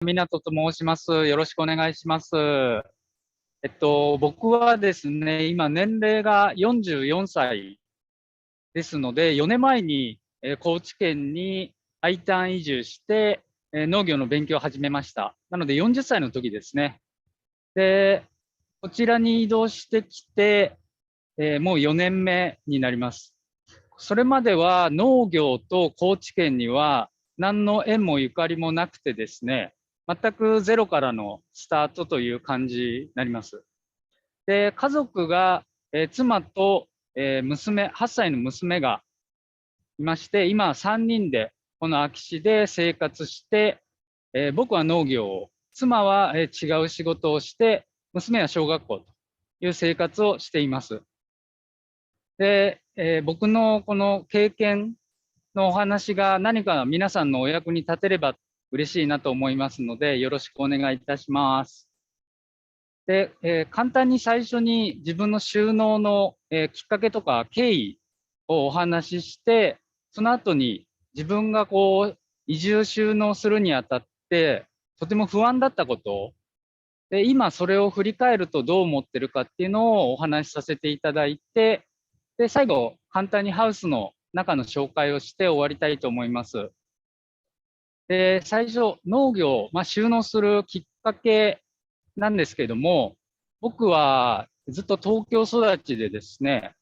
湊と申します。よろしくお願いします。僕はですね、今年齢が44歳ですので、4年前に高知県に I ターン移住して、農業の勉強を始めました。なので40歳の時ですね。で、こちらに移動してきて、もう4年目になります。それまでは農業と高知県には何の縁もゆかりもなくてですね、全くゼロからのスタートという感じになります。で、家族が、妻と、娘、8歳の娘がいまして、今3人でこの空き地で生活して、僕は農業を、妻は、違う仕事をして、娘は小学校という生活をしています。で、僕のこの経験のお話が何か皆さんのお役に立てれば嬉しいなと思いますので、よろしくお願いいたします。で、簡単に最初に自分の収納の、きっかけとか経緯をお話しして、その後に自分がこう移住収納するにあたって、とても不安だったことで、今それを振り返るとどう思ってるかっていうのをお話しさせていただいて、で、最後、簡単にハウスの中の紹介をして終わりたいと思います。で、最初、農業、収納するきっかけなんですけども、僕はずっと東京育ちでですね、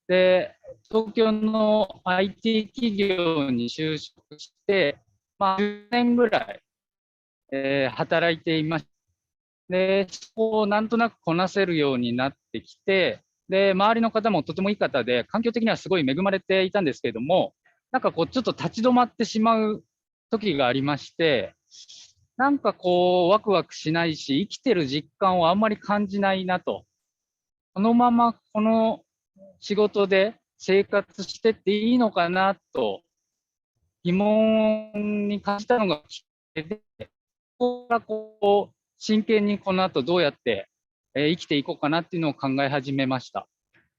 で、東京の IT 企業に就職して、10年ぐらい、働いていました。で、そこをなんとなくこなせるようになってきて、で、周りの方もとてもいい方で、環境的にはすごい恵まれていたんですけれども、なんかこう、ちょっと立ち止まってしまう時がありまして、なんかこう、ワクワクしないし、生きてる実感をあんまり感じないなと。このままこの仕事で生活してっていいのかなと疑問に感じたのがきっかけで、ここからこう、真剣にこの後どうやって生きていこうかなっていうのを考え始めました。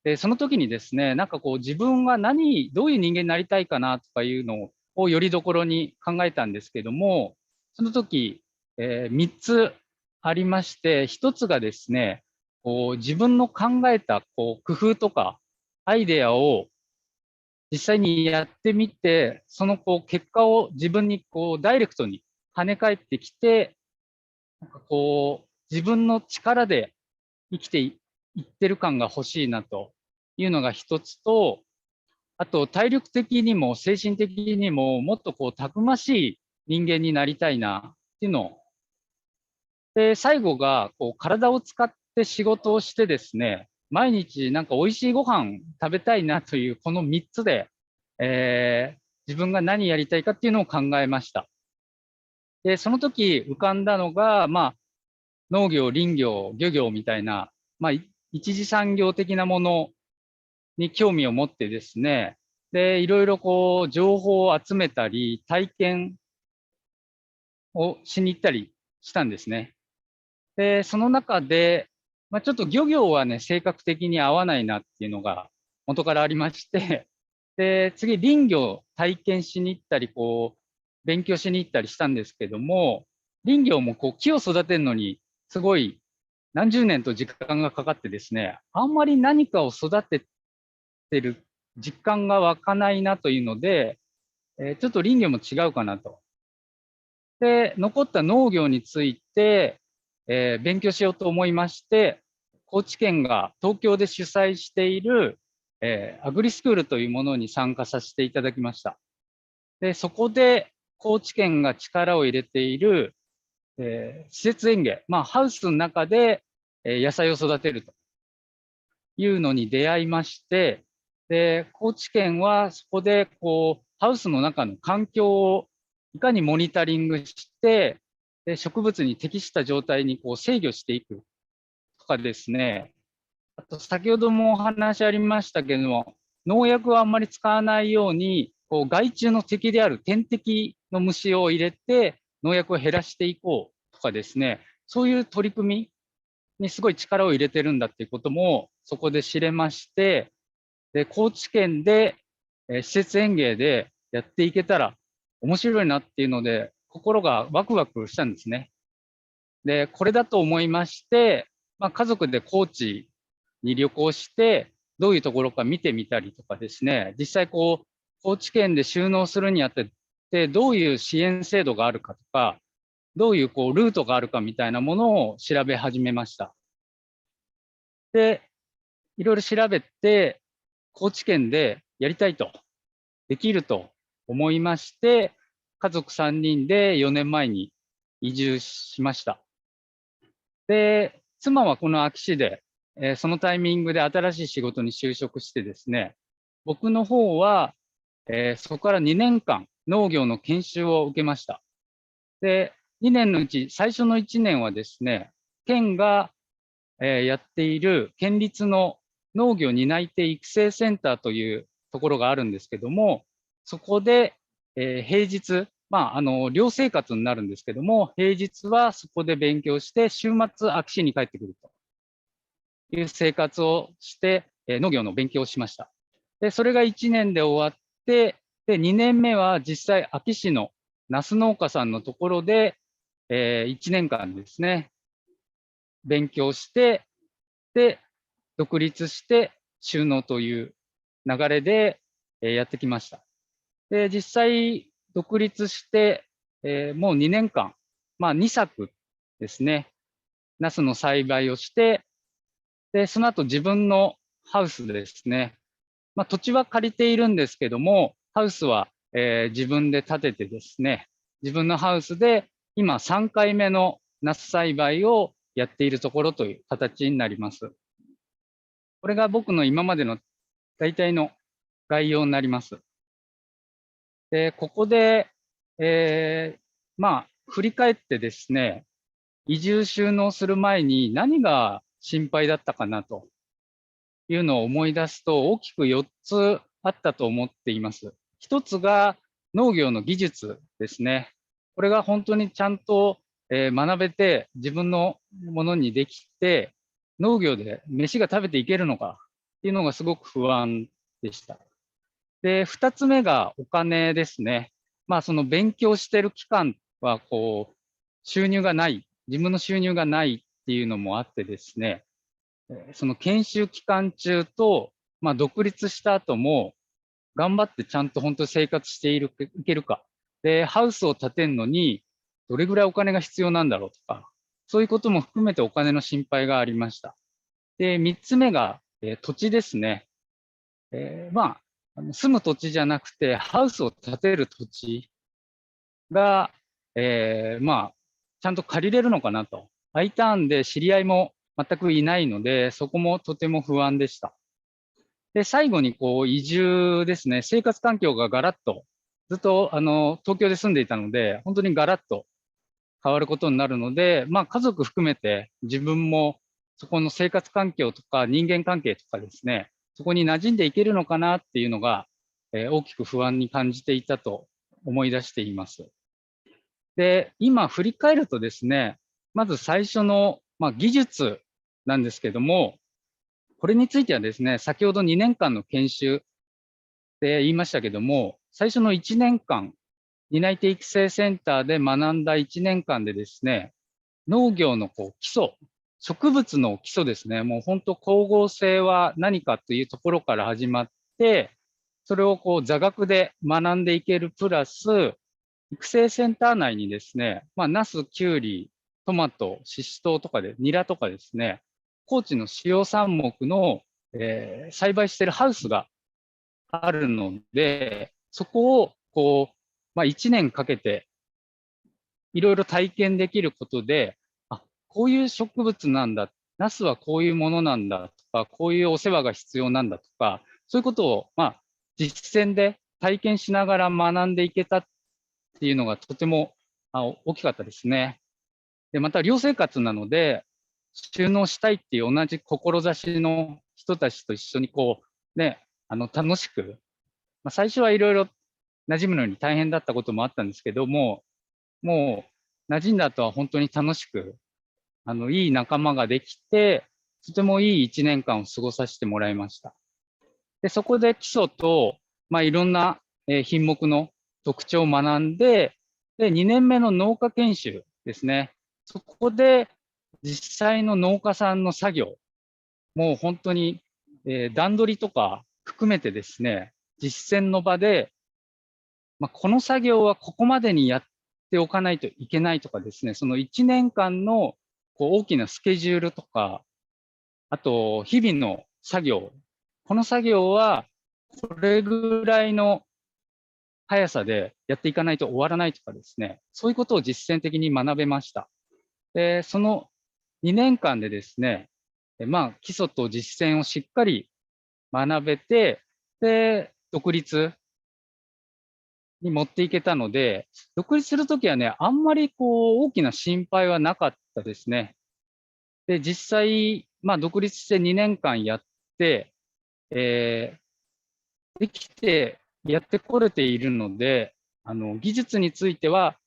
で、その時にですね、なんかこう自分はどういう人間になりたいかなとかいうのをよりどころに考えたんですけども、その時、3つありまして、1つがですね、こう自分の考えたこう工夫とかアイデアを実際にやってみて、そのこう結果を自分にこうダイレクトに跳ね返ってきて、なんかこう自分の力で生きていってる感が欲しいなというのが一つと、あと体力的にも精神的にももっとこうたくましい人間になりたいなっていうので、最後がこう体を使って仕事をしてですね、毎日なんか美味しいご飯食べたいなというこの3つで、自分が何やりたいかっていうのを考えました。で、その時浮かんだのが、農業、林業、漁業みたいな、一次産業的なものに興味を持ってですね、で、いろいろこう、情報を集めたり、体験をしに行ったりしたんですね。で、その中で、ちょっと漁業はね、性格的に合わないなっていうのが元からありまして、で、次、林業体験しに行ったり、こう、勉強しに行ったりしたんですけども、林業もこう、木を育てるのに、すごい何十年と時間がかかってですね、あんまり何かを育ててる実感が湧かないなというので、ちょっと林業も違うかなと。で、残った農業について、勉強しようと思いまして、高知県が東京で主催している、アグリスクールというものに参加させていただきました。で、そこで高知県が力を入れている、施設園芸、ハウスの中で、野菜を育てるというのに出会いまして、で、高知県はそこでこう、ハウスの中の環境をいかにモニタリングして、で植物に適した状態にこう制御していくとかですね。あと、先ほどもお話ありましたけれども、農薬はあんまり使わないように、こう害虫の敵である天敵の虫を入れて農薬を減らしていこうとかですね、そういう取り組みにすごい力を入れてるんだっていうこともそこで知れまして、で、高知県で、施設園芸でやっていけたら面白いなっていうので、心がワクワクしたんですね。で、これだと思いまして、家族で高知に旅行して、どういうところか見てみたりとかですね、実際高知県で就農するにあたって、どういう支援制度があるかとか、どういうルートがあるかみたいなものを調べ始めました。で、いろいろ調べて、高知県でやりたいと、できると思いまして、家族3人で4年前に移住しました。で、妻はこの安芸市で、そのタイミングで新しい仕事に就職してですね、僕の方は、そこから2年間農業の研修を受けました。で、2年のうち最初の1年はですね、県が、やっている県立の農業担い手育成センターというところがあるんですけども、そこで、平日、寮生活になるんですけども、平日はそこで勉強して、週末、安芸市に帰ってくるという生活をして、農業の勉強をしました。で、それが1年で終わって、で、2年目は実際、安芸市のナス農家さんのところで、1年間ですね、勉強して、で、独立して収納という流れでやってきました。で、実際独立して、もう2年間、2作ですね、ナスの栽培をして、で、その後自分のハウスでですね、土地は借りているんですけども、ハウスは、自分で建ててですね、自分のハウスで今3回目のナス栽培をやっているところという形になります。これが僕の今までの大体の概要になります。で、ここで、振り返ってですね、移住就農する前に何が心配だったかなというのを思い出すと、大きく4つあったと思っています。1つが農業の技術ですね。これが本当にちゃんと学べて自分のものにできて、農業で飯が食べていけるのかっていうのがすごく不安でした。で、2つ目がお金ですね。その勉強してる期間は収入がない、自分の収入がないっていうのもあってですね、その研修期間中と、独立した後も、頑張ってちゃんと本当に生活していけるか。で、ハウスを建てるのに、どれぐらいお金が必要なんだろうとか、そういうことも含めてお金の心配がありました。で、3つ目が、土地ですね。住む土地じゃなくて、ハウスを建てる土地が、ちゃんと借りれるのかなと。Iターンで知り合いも全くいないので、そこもとても不安でした。で、最後に移住ですね。生活環境がガラッと、ずっと東京で住んでいたので、本当にガラッと変わることになるので、家族含めて自分もそこの生活環境とか人間関係とかですね、そこに馴染んでいけるのかなっていうのが、大きく不安に感じていたと思い出しています。で、今振り返るとですね、まず最初の、技術なんですけども、これについてはですね、先ほど2年間の研修で言いましたけども、最初の1年間、担い手育成センターで学んだ1年間でですね、農業の基礎、植物の基礎ですね、もう本当光合成は何かというところから始まって、それを座学で学んでいけるプラス、育成センター内にですね、ナス、キュウリ、トマト、シシトウとかで、ニラとかですね、高知の主要産目の、栽培しているハウスがあるので、そこを1年かけていろいろ体験できることで、こういう植物なんだ、ナスはこういうものなんだとか、こういうお世話が必要なんだとか、そういうことを、実践で体験しながら学んでいけたっていうのがとても大きかったですね。で、また寮生活なので、収納したいっていう同じ志の人たちと一緒に楽しく、最初はいろいろ馴染むのに大変だったこともあったんですけども、もう馴染んだ後は本当に楽しく、いい仲間ができて、とてもいい1年間を過ごさせてもらいました。で、そこで基礎と、いろんな品目の特徴を学んで、で、2年目の農家研修ですね。そこで実際の農家さんの作業、もう本当に、段取りとか含めてですね、実践の場で、この作業はここまでにやっておかないといけないとかですね、その1年間の大きなスケジュールとか、あと日々の作業、この作業はこれぐらいの速さでやっていかないと終わらないとかですね、そういうことを実践的に学べました。で、その2年間でですね、基礎と実践をしっかり学べて、で、独立に持っていけたので、独立するときはね、あんまり大きな心配はなかったですね。で、実際、独立して2年間やって、えできてやってこれているので、技術については、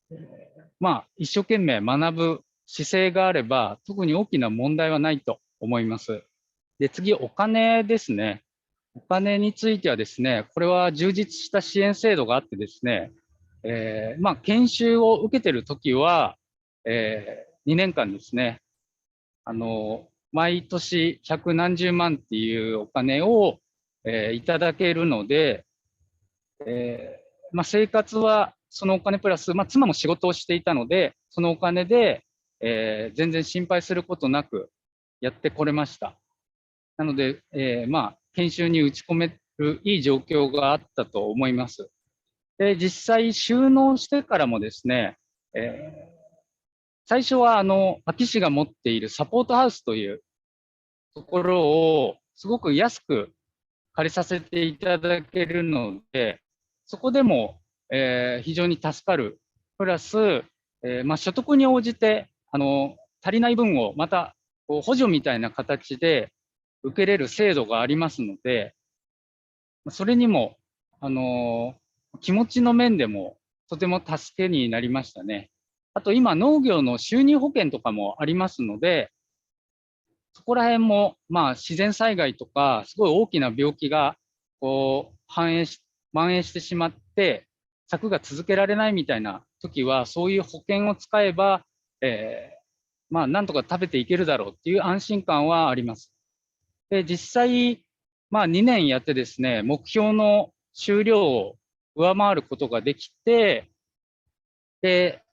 一生懸命学ぶ姿勢があれば、特に大きな問題はないと思います。で、次、お金ですね。お金についてはですね、これは充実した支援制度があってですね、研修を受けているときは、2年間ですね、毎年百何十万っていうお金を、いただけるので、生活はそのお金プラス、妻も仕事をしていたので、そのお金で、全然心配することなくやってこれました。なので、研修に打ち込めるいい状況があったと思います。で、実際収納してからもですね、最初は安芸市が持っているサポートハウスというところをすごく安く借りさせていただけるので、そこでも、非常に助かる。プラス、所得に応じて、足りない分をまた補助みたいな形で受けれる制度がありますので、それにも、気持ちの面でもとても助けになりましたね。あと今、農業の収入保険とかもありますので、そこら辺も、自然災害とか、すごい大きな病気が、蔓延してしまって、作が続けられないみたいな時は、そういう保険を使えば、なんとか食べていけるだろうっていう安心感はあります。で、実際、2年やってですね、目標の収量を上回ることができて、で、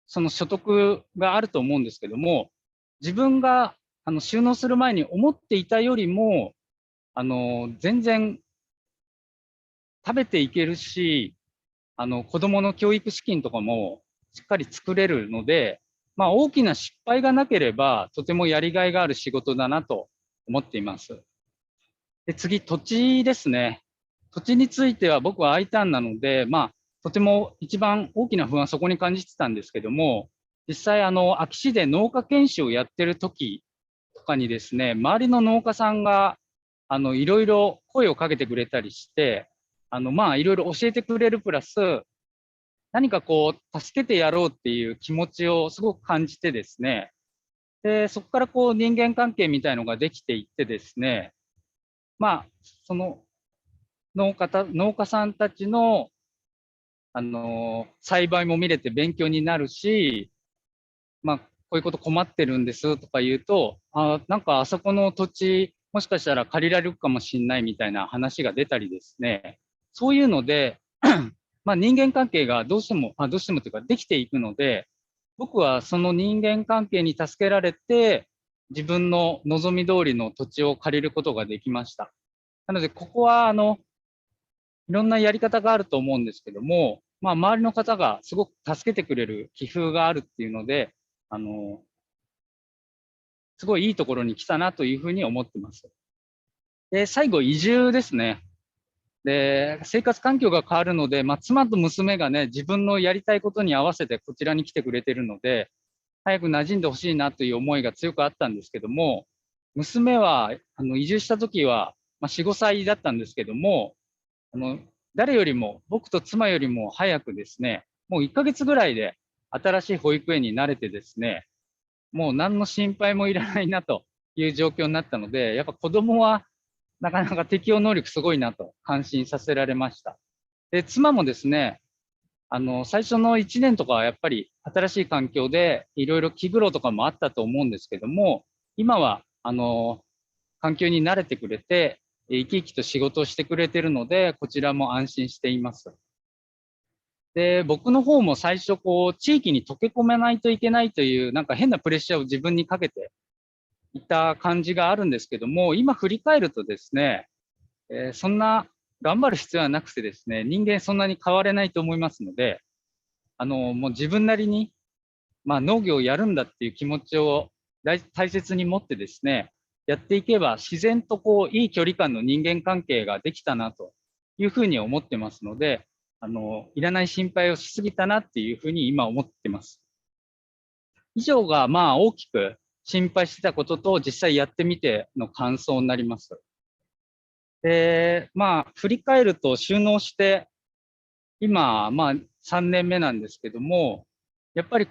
その所得があると思うんですけども、自分が収納する前に思っていたよりも、全然食べていけるし、子供の教育資金とかもしっかり作れるので、大きな失敗がなければ、とてもやりがいがある仕事だなと思っています。で、次、土地ですね。土地については僕は I ターンなので、とても一番大きな不安はそこに感じてたんですけども、実際、安芸市で農家研修をやってる時とかにですね、周りの農家さんが、いろいろ声をかけてくれたりして、いろいろ教えてくれるプラス、何か助けてやろうっていう気持ちをすごく感じてですね、で、そこから人間関係みたいのができていってですね、その農家さんたちの、栽培も見れて勉強になるし、こういうこと困ってるんですとか言うと、なんかあそこの土地、もしかしたら借りられるかもしれないみたいな話が出たりですね、そういうので、人間関係がどうしてもというかできていくので、僕はその人間関係に助けられて、自分の望み通りの土地を借りることができました。なので、ここはいろんなやり方があると思うんですけども、周りの方がすごく助けてくれる気風があるっていうので、あの、すごいいいところに来たなというふうに思ってます。で、最後、移住ですね。で、生活環境が変わるので、妻と娘がね、自分のやりたいことに合わせてこちらに来てくれてるので、早く馴染んでほしいなという思いが強くあったんですけども、娘は、移住した時は、4、5歳だったんですけども、誰よりも、僕と妻よりも早くですね、もう1ヶ月ぐらいで新しい保育園に慣れてですね、もう何の心配もいらないなという状況になったので、やっぱ子供はなかなか適応能力すごいなと感心させられました。で、妻もですね、最初の1年とかはやっぱり新しい環境でいろいろ気苦労とかもあったと思うんですけども、今は、環境に慣れてくれて、生き生きと仕事をしてくれてるので、こちらも安心しています。で、僕の方も最初、地域に溶け込めないといけないという、なんか変なプレッシャーを自分にかけていた感じがあるんですけども、今振り返るとですね、そんな頑張る必要はなくてですね、人間そんなに変われないと思いますので、もう自分なりに、農業をやるんだっていう気持ちを大切に持ってですね、やっていけば自然といい距離感の人間関係ができたなというふうに思ってますので、いらない心配をしすぎたなっていうふうに今思ってます。以上が大きく心配してたことと実際やってみての感想になります。で、振り返ると収納して、今、3年目なんですけども、やっぱり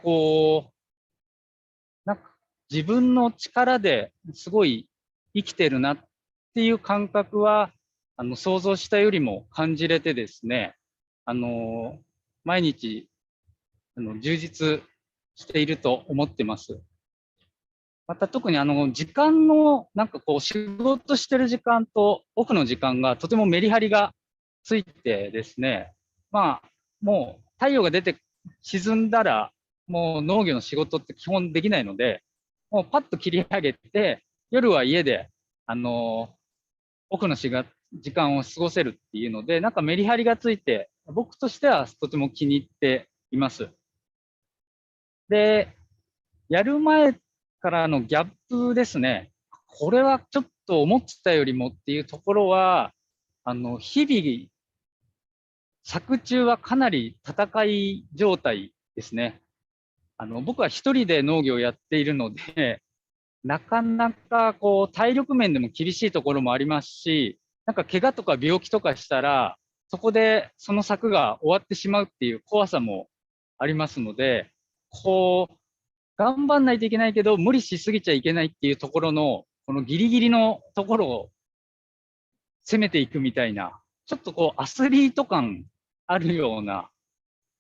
なんか自分の力ですごい生きてるなっていう感覚は、想像したよりも感じれてですね、毎日、充実していると思ってます。また特に時間の、仕事してる時間とオフの時間がとてもメリハリがついてですね、もう太陽が出て沈んだら、もう農業の仕事って基本できないので、もうパッと切り上げて、夜は家で、オフの時間を過ごせるっていうので、なんかメリハリがついて、僕としてはとても気に入っています。で、やる前からのギャップですね。これはちょっと思ってたよりもっていうところは、日々、作中はかなり戦い状態ですね。僕は一人で農業をやっているので、なかなか体力面でも厳しいところもありますし、なんか怪我とか病気とかしたら、そこでその作が終わってしまうっていう怖さもありますので、こう、頑張んないといけないけど、無理しすぎちゃいけないっていうところの、このギリギリのところを攻めていくみたいな、ちょっとアスリート感あるような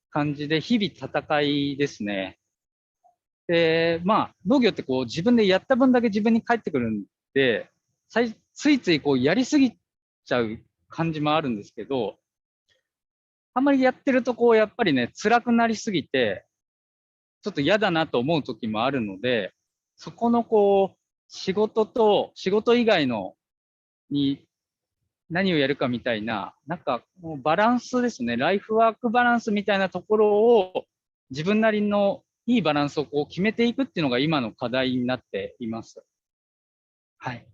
感じで、日々戦いですね。で、農業って自分でやった分だけ自分に返ってくるんで、ついついやりすぎちゃう感じもあるんですけど、あんまりやってるとやっぱりね、辛くなりすぎて、ちょっと嫌だなと思う時もあるので、そこの仕事と仕事以外のに何をやるかみたいな、なんかもうバランスですね。ライフワークバランスみたいなところを自分なりのいいバランスを決めていくっていうのが今の課題になっています。はい。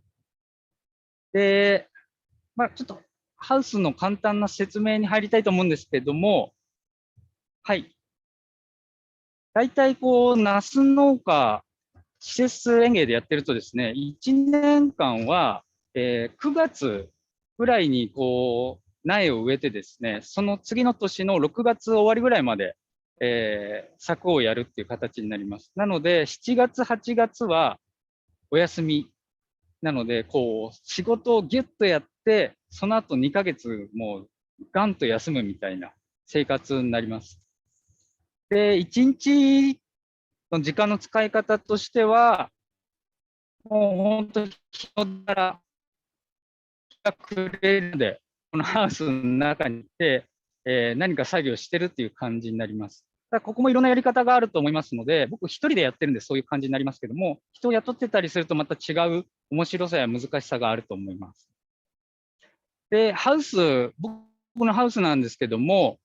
で、ちょっとハウスの簡単な説明に入りたいと思うんですけども、はい。大体ナス農家、施設園芸でやってるとですね、1年間は、9月ぐらいに苗を植えてですね、その次の年の6月終わりぐらいまで、作をやるっていう形になります。なので、7月、8月はお休み。なので、仕事をギュッとやって、その後2ヶ月もうガンと休むみたいな生活になります。で、1日の時間の使い方としては、もう本当に日の出から日が暮れるで、このハウスの中にいて、何か作業してるっていう感じになります。ここもいろんなやり方があると思いますので、僕一人でやってるんでそういう感じになりますけども、人を雇ってたりするとまた違う面白さや難しさがあると思います。で、僕のハウスなんですけども、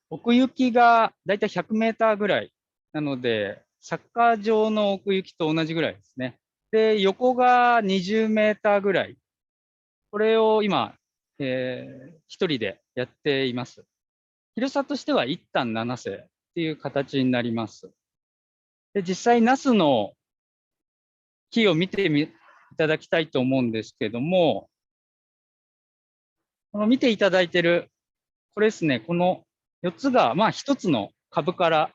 奥行きがだいたい100メーターぐらいなので、サッカー場の奥行きと同じぐらいですね。で、横が20メーターぐらい。これを今、一人でやっています。広さとしては1単7世っていう形になります。で、実際、ナスの木を見ていただきたいと思うんですけども、この見ていただいている、これですね、この4つが、1つの株から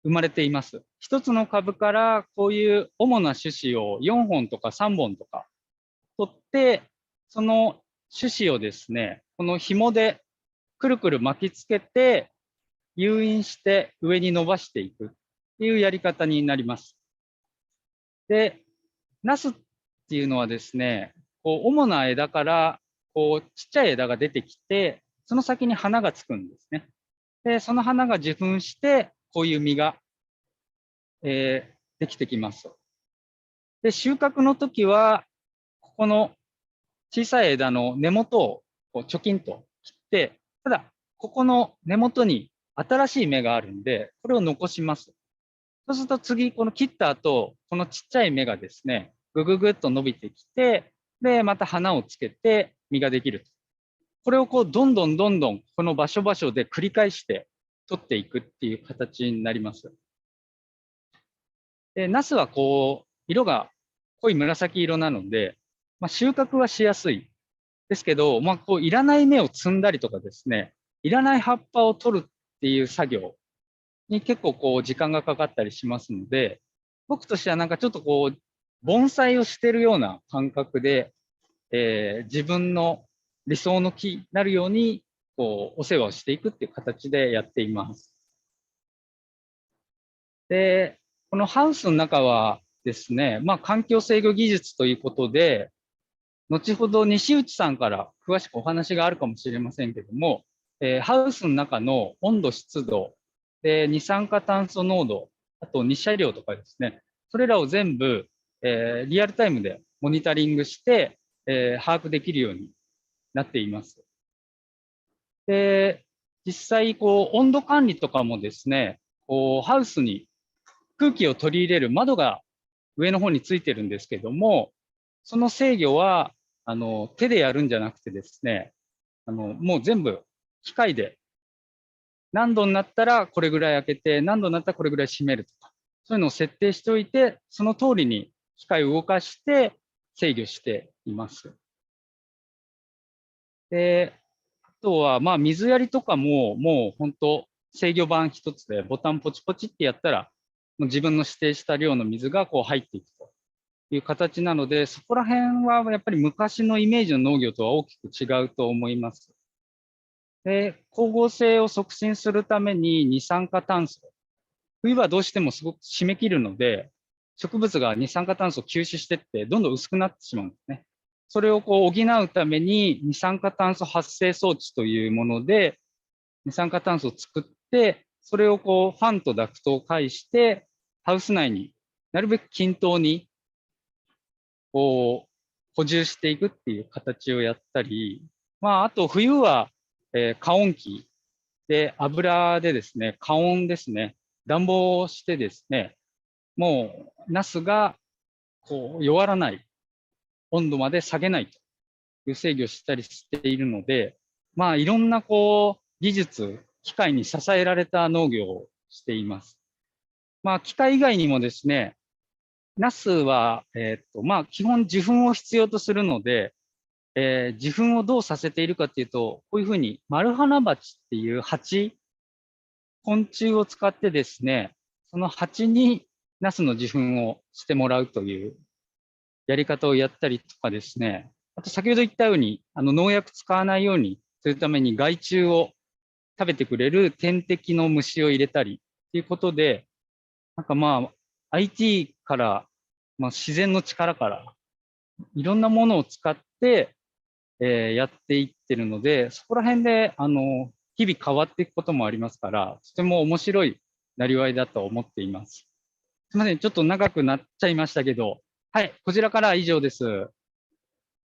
生まれています。1つの株からこういう主な種子を4本とか3本とか取って、その種子をですね、この紐でくるくる巻きつけて、誘引して上に伸ばしていくっていうやり方になります。で、ナスっていうのはですね、こう主な枝からこうちっちゃい枝が出てきて、その先に花がつくんですね。で、その花が受粉して、こういう実が、できてきます。で、収穫の時は、ここの小さい枝の根元をこうチョキンと切って、ただ、ここの根元に新しい芽があるんで、これを残します。そうすると次、この切った後、このちっちゃい芽がですね、ぐぐぐっと伸びてきて、で、また花をつけて実ができる。これをこう、どんどんどんどん、この場所場所で繰り返して取っていくっていう形になります。で、ナスはこう、色が濃い紫色なので、まあ、収穫はしやすい。ですけど、まあ、こう、いらない芽を摘んだりとかですね、いらない葉っぱを取るっていう作業に結構こう、時間がかかったりしますので、僕としてはなんかちょっとこう、盆栽をしてるような感覚で、自分の理想の木になるように、こう、お世話をしていくっていう形でやっています。で、このハウスの中はですね、まあ、環境制御技術ということで、後ほど西内さんから詳しくお話があるかもしれませんけども、ハウスの中の温度、湿度、二酸化炭素濃度、あと日射量とかですね、それらを全部、リアルタイムでモニタリングして、把握できるようになっています。で、実際、こう、温度管理とかもですね、こう、ハウスに空気を取り入れる窓が上の方についてるんですけども、その制御は、手でやるんじゃなくてですね、もう全部機械で、何度になったらこれぐらい開けて、何度になったらこれぐらい閉めるとか、そういうのを設定しておいて、その通りに機械を動かして制御しています。で、あとは、まあ、水やりとかも、もう本当、制御盤一つでボタンポチポチってやったら、自分の指定した量の水がこう入っていくという形なので、そこら辺はやっぱり昔のイメージの農業とは大きく違うと思います。で、光合成を促進するために二酸化炭素。冬はどうしてもすごく締め切るので、植物が二酸化炭素を吸収していって、どんどん薄くなってしまうんですね。それをこう補うために二酸化炭素発生装置というもので、二酸化炭素を作って、それをこうファンとダクトを介して、ハウス内になるべく均等にこう補充していくっていう形をやったり、まあ、あと冬は、加温器で油でですね、加温ですね、暖房をしてですね、もうナスがこう弱らない温度まで下げないという制御したりしているので、まあいろんなこう技術、機械に支えられた農業をしています。まあ機械以外にもですね、ナスは、まあ基本受粉を必要とするので、受粉をどうさせているかっていうと、こういうふうにマルハナバチっていう蜂、昆虫を使ってですね、その蜂にナスの受粉をしてもらうというやり方をやったりとかですね、あと先ほど言ったように、農薬使わないようにするために害虫を食べてくれる天敵の虫を入れたりっていうことで、なんかまあ、IT から、まあ、自然の力から、いろんなものを使って、やっていってるので、そこら辺で、日々変わっていくこともありますから、とても面白いなりわいだと思っています。すみません、ちょっと長くなっちゃいましたけど、はい、こちらからは以上です。